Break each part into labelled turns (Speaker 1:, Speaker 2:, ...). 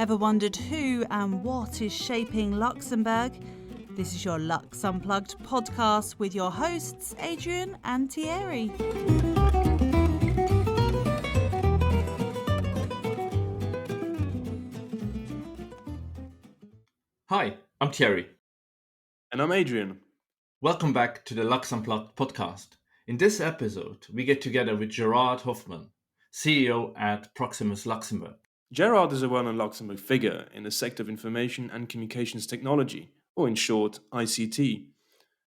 Speaker 1: Ever wondered who and what is shaping Luxembourg? This is your Lux Unplugged podcast with your hosts, Adrien and Thierry.
Speaker 2: Hi, I'm Thierry.
Speaker 3: And I'm Adrien.
Speaker 2: Welcome back to the Lux Unplugged podcast. In this episode, we get together with Gérard Hoffmann, CEO at Proximus Luxembourg.
Speaker 3: Gérard is a well-known Luxembourg figure in the sector of information and communications technology, or in short, ICT.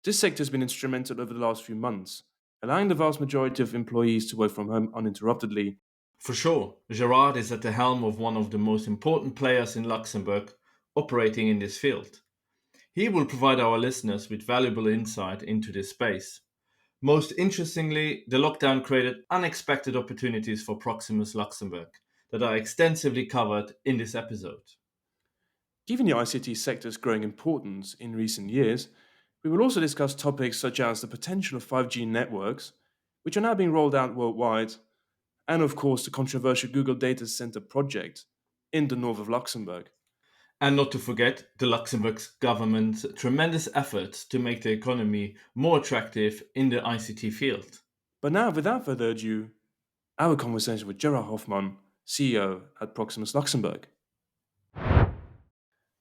Speaker 3: This sector has been instrumental over the last few months, allowing the vast majority of employees to work from home uninterruptedly.
Speaker 2: For sure, Gérard is at the helm of one of the most important players in Luxembourg operating in this field. He will provide our listeners with valuable insight into this space. Most interestingly, the lockdown created unexpected opportunities for Proximus Luxembourg that are extensively covered in this episode.
Speaker 3: Given the ICT sector's growing importance in recent years, we will also discuss topics such as the potential of 5G networks, which are now being rolled out worldwide, and of course the controversial Google data center project in the north of Luxembourg.
Speaker 2: And not to forget the Luxembourg government's tremendous efforts to make the economy more attractive in the ICT field.
Speaker 3: But now, without further ado, our conversation with Gérard Hoffmann, CEO at Proximus Luxembourg.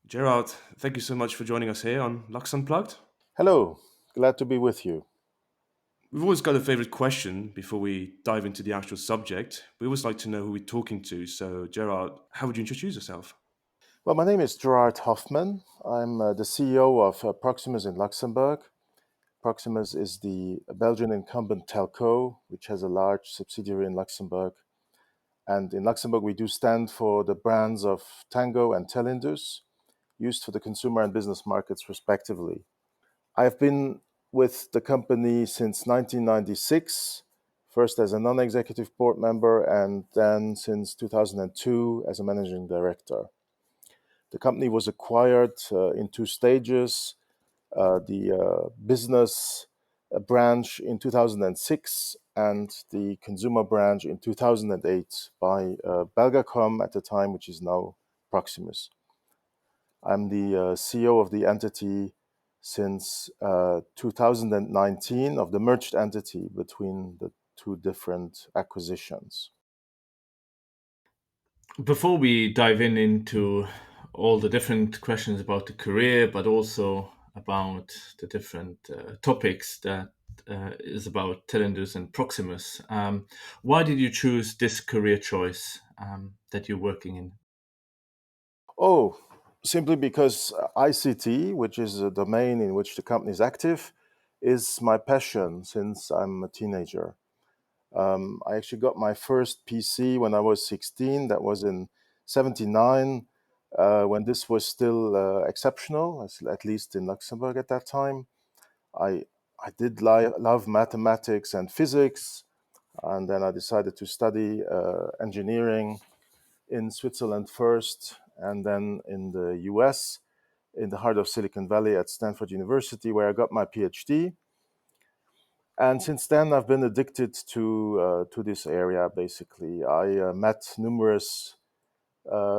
Speaker 3: Gérard, thank you so much for joining us here on Lux Unplugged.
Speaker 4: Hello, glad to be with you.
Speaker 3: We've always got a favorite question before we dive into the actual subject. We always like to know who we're talking to. So, Gérard, how would you introduce yourself?
Speaker 4: Well, my name is Gérard Hoffmann. I'm the CEO of Proximus in Luxembourg. Proximus is the Belgian incumbent telco, which has a large subsidiary in Luxembourg. And in Luxembourg, we do stand for the brands of Tango and Telindus, used for the consumer and business markets respectively. I've been with the company since 1996, first as a non-executive board member and then since 2002 as a managing director. The company was acquired in two stages, the business branch in 2006 and the consumer branch in 2008 by Belgacom at the time, which is now Proximus. I'm the CEO of the entity since 2019, of the merged entity between the two different acquisitions.
Speaker 2: Before we dive into all the different questions about the career, but also about the different topics that is about Telindus and Proximus, why did you choose this career choice that you're working in?
Speaker 4: Oh, simply because ICT, which is a domain in which the company is active, is my passion since I'm a teenager. I actually got my first PC when I was 16. That was in 79, when this was still exceptional, at least in Luxembourg at that time. I did love mathematics and physics, and then I decided to study engineering in Switzerland first, and then in the US, in the heart of Silicon Valley at Stanford University, where I got my PhD. And since then, I've been addicted to this area, basically. I met numerous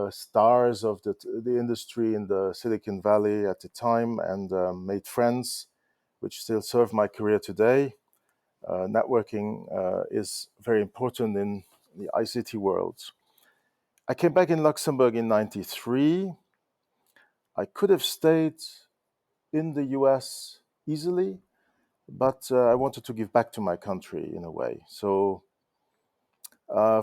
Speaker 4: stars of the industry in the Silicon Valley at the time and made friends, which still serve my career today. Networking is very important in the ICT world. I came back in Luxembourg in 93. I could have stayed in the US easily, but I wanted to give back to my country in a way. So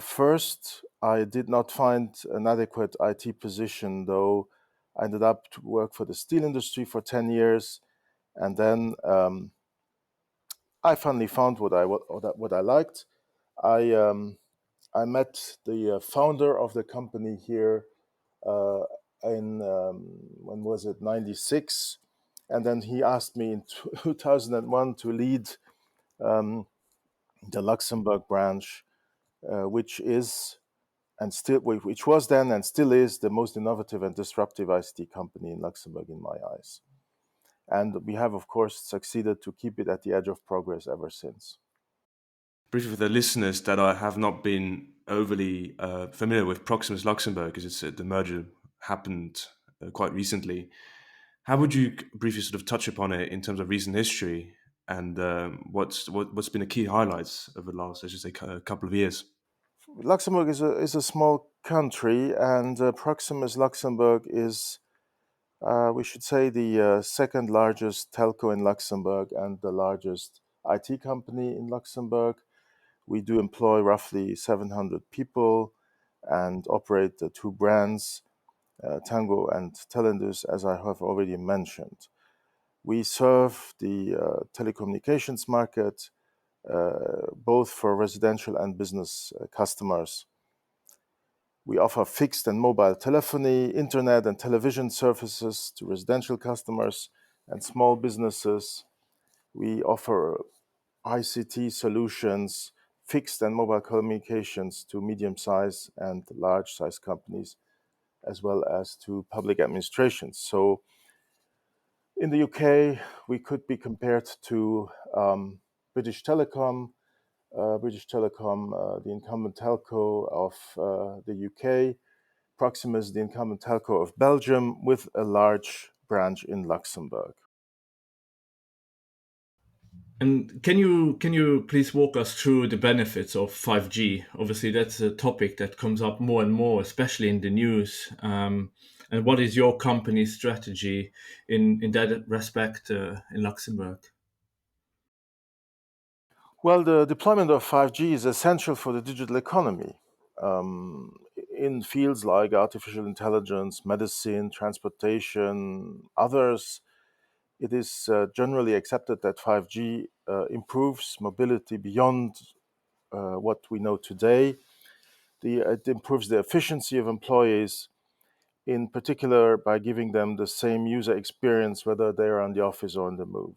Speaker 4: first, I did not find an adequate IT position, though I ended up to work for the steel industry for 10 years. And then I finally found what I liked. I met the founder of the company here in, when was it, 96. And then he asked me in 2001 to lead the Luxembourg branch, which was then and still is the most innovative and disruptive ICT company in Luxembourg in my eyes. And we have, of course, succeeded to keep it at the edge of progress ever since.
Speaker 3: Briefly for the listeners that have not been overly familiar with Proximus Luxembourg, because it's the merger happened quite recently. How would you briefly sort of touch upon it in terms of recent history and what's been the key highlights over the last, let's just say, couple of years?
Speaker 4: Luxembourg is a small country, and Proximus Luxembourg is, we should say, the second largest telco in Luxembourg and the largest IT company in Luxembourg. We do employ roughly 700 people and operate the two brands, Tango and Telindus, as I have already mentioned. We serve the telecommunications market, both for residential and business customers. We offer fixed and mobile telephony, internet and television services to residential customers and small businesses. We offer ICT solutions, fixed and mobile communications to medium-sized and large-sized companies, as well as to public administrations. So in the UK, we could be compared to British Telecom. The incumbent telco of the UK, Proximus, the incumbent telco of Belgium, with a large branch in Luxembourg.
Speaker 2: And can you please walk us through the benefits of 5G? Obviously, that's a topic that comes up more and more, especially in the news. And what is your company's strategy in that respect in Luxembourg?
Speaker 4: Well, the deployment of 5G is essential for the digital economy. In fields like artificial intelligence, medicine, transportation, others, it is generally accepted that 5G improves mobility beyond what we know today. It improves the efficiency of employees, in particular by giving them the same user experience whether they're on the office or on the move.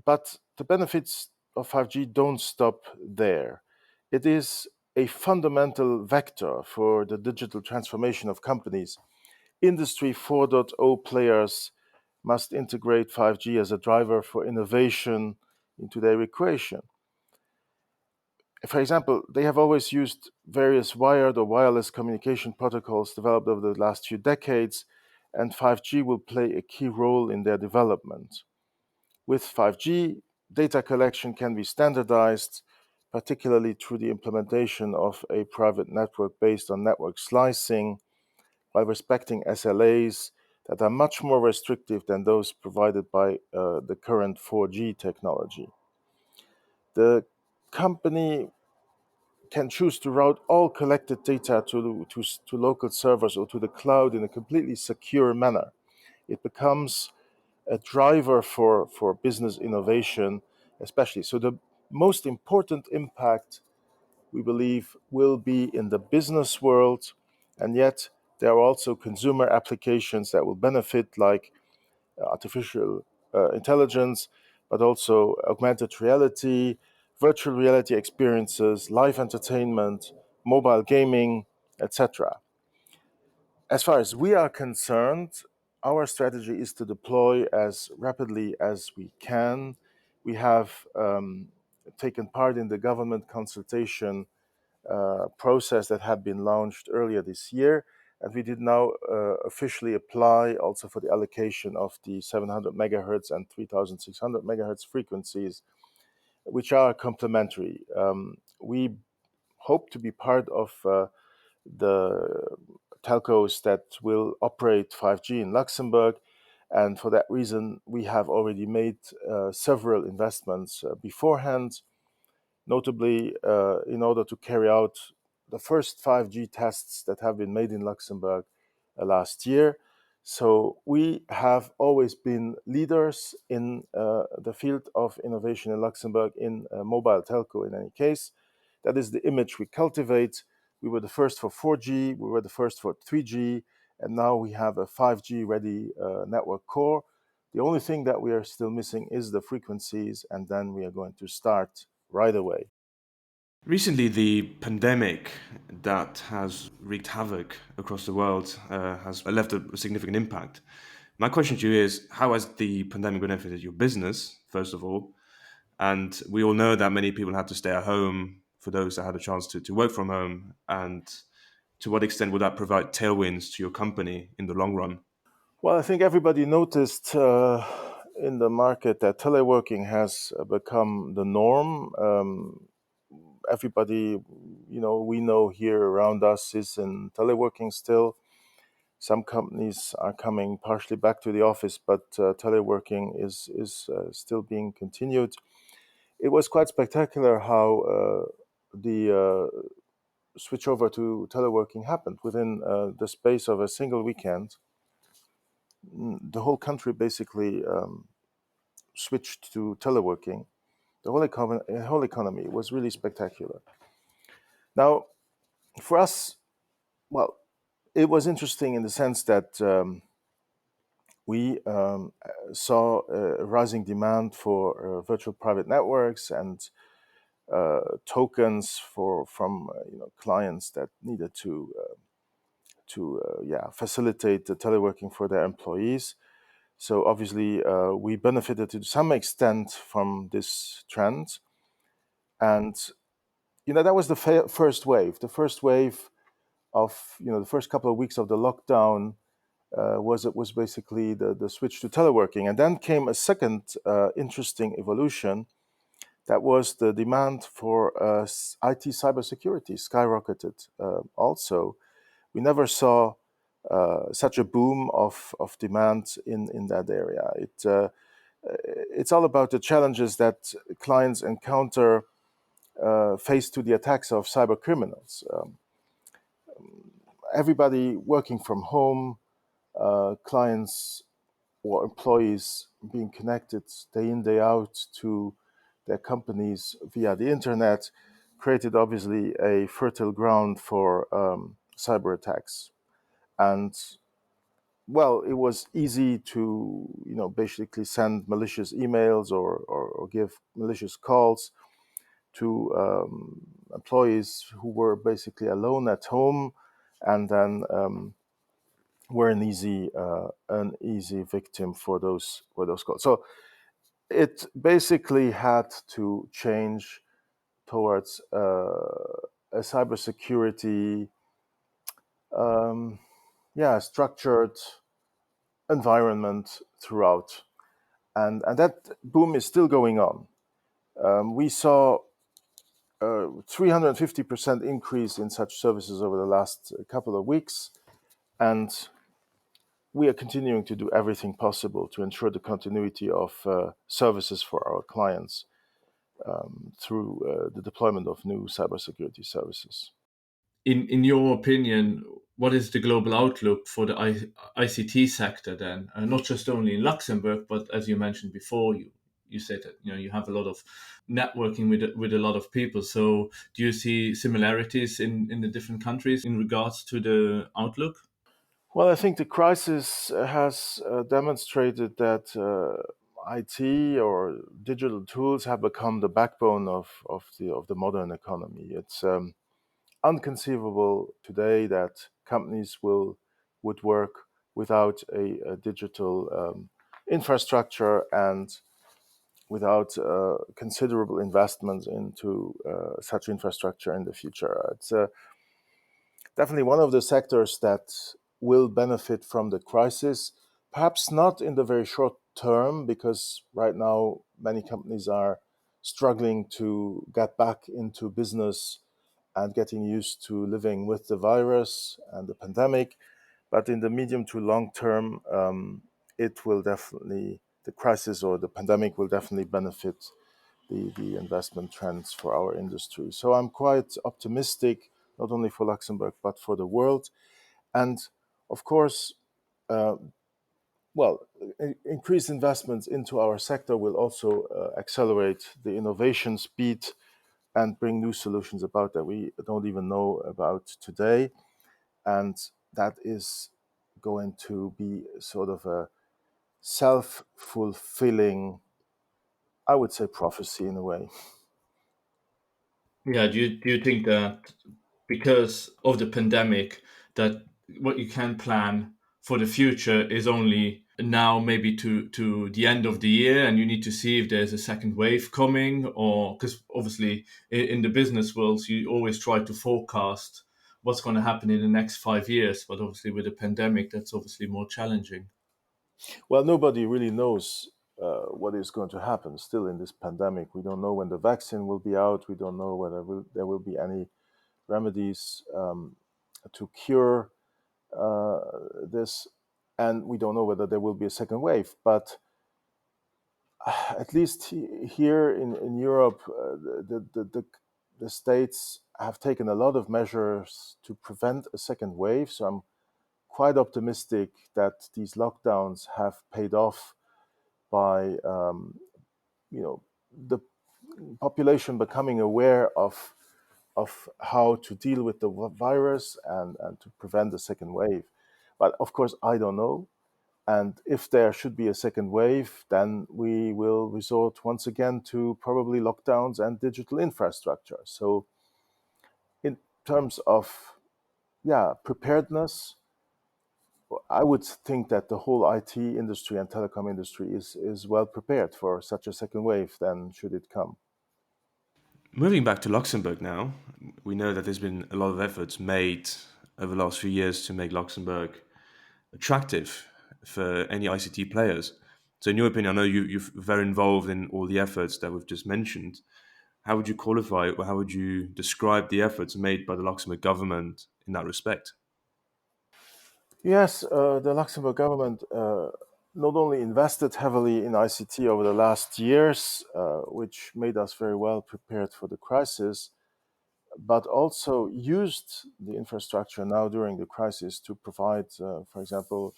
Speaker 4: But the benefits of 5G don't stop there. It is a fundamental vector for the digital transformation of companies. Industry 4.0 players must integrate 5G as a driver for innovation into their equation. For example, they have always used various wired or wireless communication protocols developed over the last few decades, and 5G will play a key role in their development. With 5G, data collection can be standardized, particularly through the implementation of a private network based on network slicing, while respecting SLAs that are much more restrictive than those provided by the current 4G technology. The company can choose to route all collected data to local servers or to the cloud in a completely secure manner. It becomes a driver for business innovation, especially. So the most important impact, we believe, will be in the business world, and yet there are also consumer applications that will benefit, like artificial intelligence, but also augmented reality, virtual reality experiences, live entertainment, mobile gaming, etc. As far as we are concerned, our strategy is to deploy as rapidly as we can. We have taken part in the government consultation process that had been launched earlier this year, and we did now officially apply also for the allocation of the 700 megahertz and 3600 megahertz frequencies, which are complementary. We hope to be part of the telcos that will operate 5G in Luxembourg, and for that reason, we have already made several investments beforehand, notably in order to carry out the first 5G tests that have been made in Luxembourg last year. So we have always been leaders in the field of innovation in Luxembourg in mobile telco in any case. That is the image we cultivate. We were the first for 4G, we were the first for 3G, and now we have a 5G ready network core. The only thing that we are still missing is the frequencies, and then we are going to start right away.
Speaker 3: Recently, the pandemic that has wreaked havoc across the world has left a significant impact. My question to you is, how has the pandemic benefited your business, first of all? And we all know that many people had to stay at home for those that had a chance to work from home and to what extent would that provide tailwinds to your company in the long run?
Speaker 4: Well, I think everybody noticed in the market that teleworking has become the norm. Everybody, we know here around us is in teleworking still. Some companies are coming partially back to the office, but teleworking is still being continued. It was quite spectacular how the switch over to teleworking happened within the space of a single weekend. The whole country basically switched to teleworking. The whole economy was really spectacular. Now, for us, well, it was interesting in the sense that we saw a rising demand for virtual private networks and tokens from clients that needed to facilitate the teleworking for their employees. So obviously, we benefited to some extent from this trend, and that was the first wave. The first wave of the first couple of weeks of the lockdown was basically the switch to teleworking, and then came a second interesting evolution. That was the demand for IT cybersecurity skyrocketed. Also, we never saw such a boom of demand in that area. It's all about the challenges that clients encounter faced to the attacks of cyber criminals. Everybody working from home, clients or employees being connected day in, day out to their companies via the internet created obviously a fertile ground for cyber attacks. And well, it was easy to basically send malicious emails or give malicious calls to employees who were basically alone at home, and then were an easy victim for those calls. So it basically had to change towards a cybersecurity structured environment throughout, and that boom is still going on. We saw a 350% increase in such services over the last couple of weeks, and we are continuing to do everything possible to ensure the continuity of services for our clients through the deployment of new cybersecurity services.
Speaker 2: In your opinion, what is the global outlook for the ICT sector then? Not just only in Luxembourg, but as you mentioned before, you said that you have a lot of networking with a lot of people. So do you see similarities in the different countries in regards to the outlook?
Speaker 4: Well, I think the crisis has demonstrated that IT or digital tools have become the backbone of the modern economy. It's unconceivable today that companies would work without a digital infrastructure and without considerable investments into such infrastructure in the future. It's definitely one of the sectors that will benefit from the crisis, perhaps not in the very short term, because right now many companies are struggling to get back into business and getting used to living with the virus and the pandemic. But in the medium to long term, the crisis or the pandemic will definitely benefit the investment trends for our industry. So I'm quite optimistic, not only for Luxembourg, but for the world. And of course, increased investments into our sector will also accelerate the innovation speed and bring new solutions about that we don't even know about today. And that is going to be sort of a self-fulfilling, I would say, prophecy in a way.
Speaker 2: Yeah, do you think that because of the pandemic, that what you can plan for the future is only now maybe to the end of the year, and you need to see if there's a second wave coming? Or because obviously in the business world you always try to forecast what's going to happen in the next 5 years. But obviously with the pandemic, that's obviously more challenging.
Speaker 4: Well, nobody really knows what is going to happen still in this pandemic. We don't know when the vaccine will be out. We don't know whether there will be any remedies to cure this. And we don't know whether there will be a second wave. But at least here in Europe, the states have taken a lot of measures to prevent a second wave. So I'm quite optimistic that these lockdowns have paid off by the population becoming aware of how to deal with the virus and to prevent the second wave. But of course, I don't know. And if there should be a second wave, then we will resort once again to probably lockdowns and digital infrastructure. So in terms of preparedness, I would think that the whole IT industry and telecom industry is well prepared for such a second wave, then should it come.
Speaker 3: Moving back to Luxembourg now, we know that there's been a lot of efforts made over the last few years to make Luxembourg attractive for any ICT players. So in your opinion, I know you're very involved in all the efforts that we've just mentioned. How would you qualify or how would you describe the efforts made by the Luxembourg government in that respect?
Speaker 4: Yes, the Luxembourg government not only invested heavily in ICT over the last years, which made us very well prepared for the crisis, but also used the infrastructure now during the crisis to provide, for example,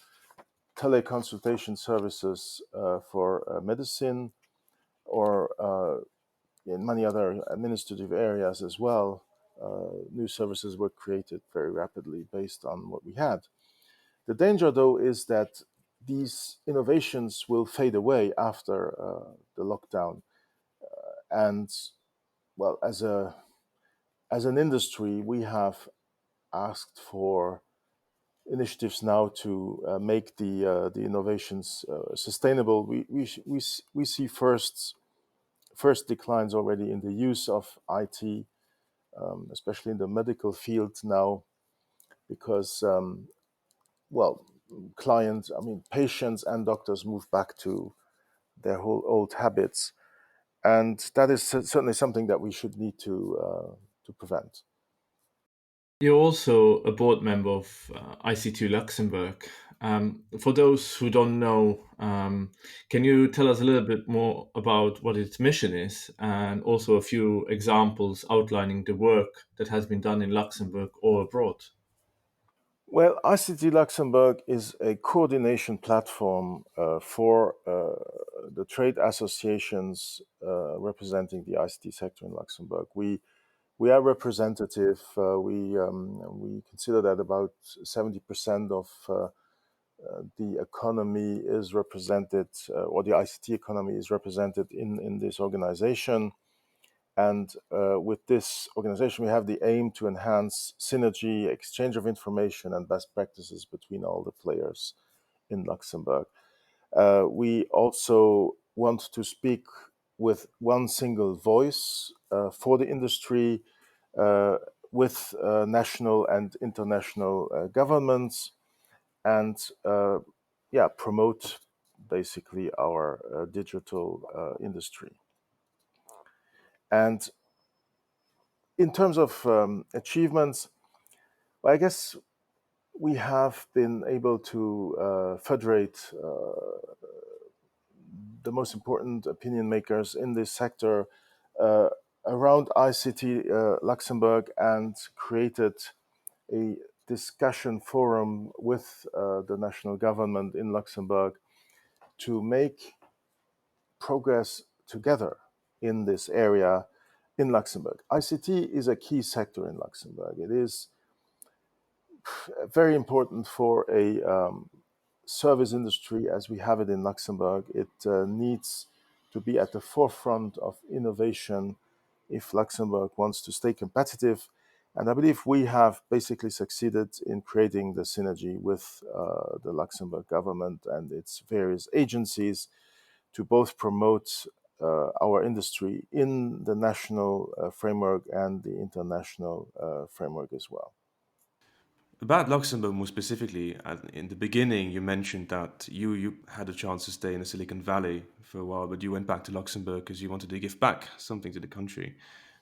Speaker 4: teleconsultation services for medicine or in many other administrative areas as well. New services were created very rapidly based on what we had. The danger, though, is that these innovations will fade away after the lockdown. And, well, as an industry, we have asked for initiatives now to make the innovations sustainable. We see first declines already in the use of IT, especially in the medical field now, because patients and doctors move back to their whole old habits, and that is certainly something that we should need to prevent.
Speaker 2: You're also a board member of ICT Luxembourg. For those who don't know, can you tell us a little bit more about what its mission is and also a few examples outlining the work that has been done in Luxembourg or abroad?
Speaker 4: Well, ICT Luxembourg is a coordination platform for the trade associations representing the ICT sector in Luxembourg. We are representative. We consider that about 70% of the economy is represented, or the ICT economy is represented in this organization. And with this organization, we have the aim to enhance synergy, exchange of information, and best practices between all the players in Luxembourg. We also want to speak with one single voice for the industry, with national and international governments, and promote basically our digital industry. And in terms of achievements, well, I guess we have been able to federate the most important opinion makers in this sector around ICT Luxembourg and created a discussion forum with the national government in Luxembourg to make progress together in this area in Luxembourg. ICT is a key sector in Luxembourg. It is very important for a service industry as we have it in Luxembourg. It needs to be at the forefront of innovation if Luxembourg wants to stay competitive. And I believe we have basically succeeded in creating the synergy with the Luxembourg government and its various agencies to both promote our industry in the national framework and the international framework as well.
Speaker 3: About Luxembourg more specifically, in the beginning you mentioned that you had a chance to stay in the Silicon Valley for a while, but you went back to Luxembourg because you wanted to give back something to the country.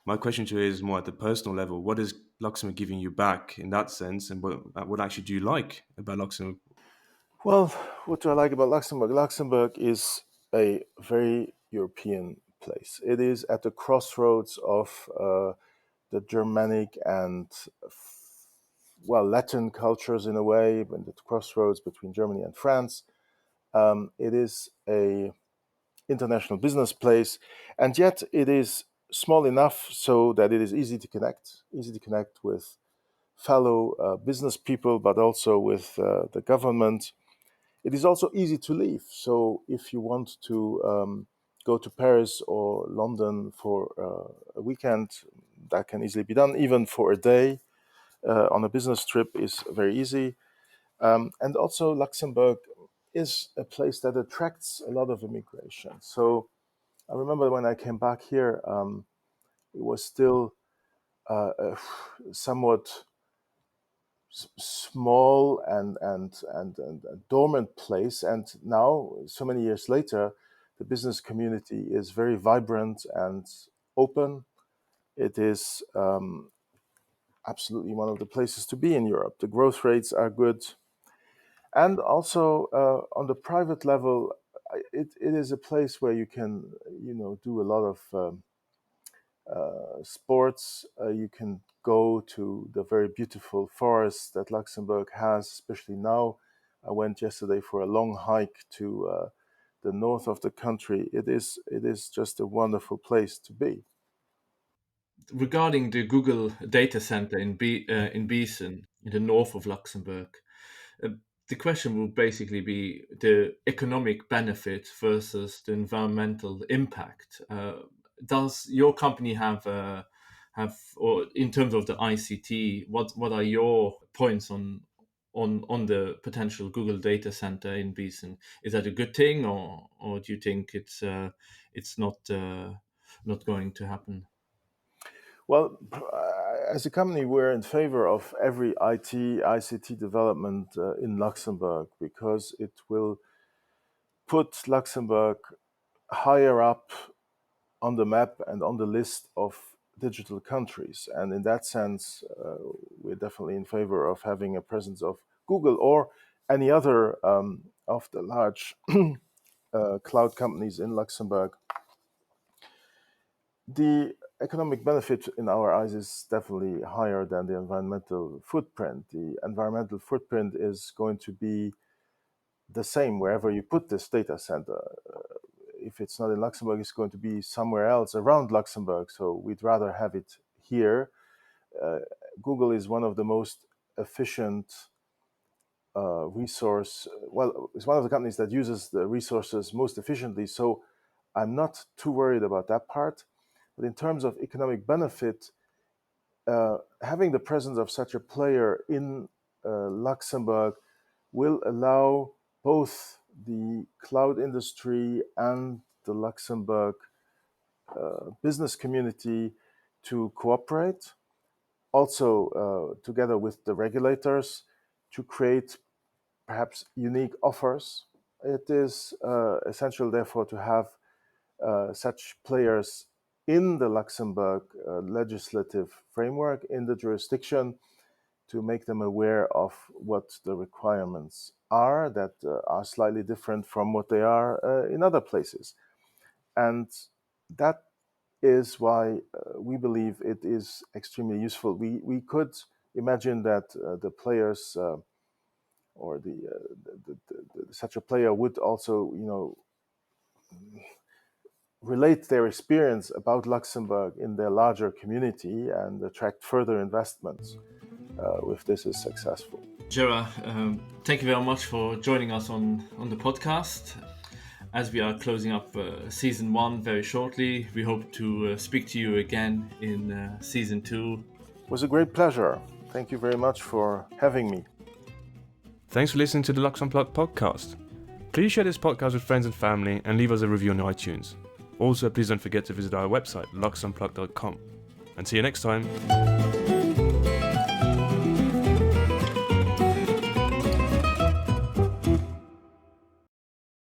Speaker 3: My question to you is more at the personal level. What is Luxembourg giving you back in that sense, and what actually do you like about Luxembourg?
Speaker 4: Well, what do I like about Luxembourg? Luxembourg is a very European place. It is at the crossroads of the Germanic and Latin cultures in a way, at the crossroads between Germany and France. It is a international business place, and yet it is small enough so that it is easy to connect with fellow business people, but also with the government. It is also easy to leave. So if you want to go to Paris or London for a weekend, that can easily be done. Even for a day on a business trip is very easy. And also Luxembourg is a place that attracts a lot of immigration. So I remember when I came back here, it was still a somewhat small and dormant place, and now, so many years later, the business community is very vibrant and open. It is absolutely one of the places to be in Europe. The growth rates are good, and also on the private level, it is a place where you can do a lot of sports. You can go to the very beautiful forests that Luxembourg has, especially now. I went yesterday for a long hike to the north of the country. It is just a wonderful place to be.
Speaker 2: Regarding the Google data center in Besson, in the north of Luxembourg, uh, the question will basically be the economic benefit versus the environmental impact. Does your company have, or in terms of the ICT, what are your points on the potential Google data center in Besson? Is that a good thing, or do you think it's not going to happen?
Speaker 4: Well, as a company, we're in favor of every ICT development in Luxembourg, because it will put Luxembourg higher up on the map and on the list of digital countries. And in that sense, we're definitely in favor of having a presence of Google or any other of the large cloud companies in Luxembourg. The economic benefit in our eyes is definitely higher than the environmental footprint. The environmental footprint is going to be the same wherever you put this data center. If it's not in Luxembourg, it's going to be somewhere else around Luxembourg. So we'd rather have it here. Google is one of the most efficient resource. Well, it's one of the companies that uses the resources most efficiently. So I'm not too worried about that part. But in terms of economic benefit, having the presence of such a player in Luxembourg will allow both the cloud industry and the Luxembourg business community to cooperate, also together with the regulators, to create perhaps unique offers. It is essential, therefore, to have such players in the Luxembourg legislative framework, in the jurisdiction, to make them aware of what the requirements are that are slightly different from what they are in other places. And that is why we believe it is extremely useful. We could imagine that the players or such a player would also, relate their experience about Luxembourg in their larger community and attract further investments if this is successful.
Speaker 2: Gérard, thank you very much for joining us on the podcast. As we are closing up season 1 very shortly, we hope to speak to you again in season 2.
Speaker 4: It was a great pleasure. Thank you very much for having me.
Speaker 3: Thanks for listening to the LuxUnplugged podcast. Please share this podcast with friends and family and leave us a review on iTunes. Also, please don't forget to visit our website, LuxUnplugged.com. And see you next time.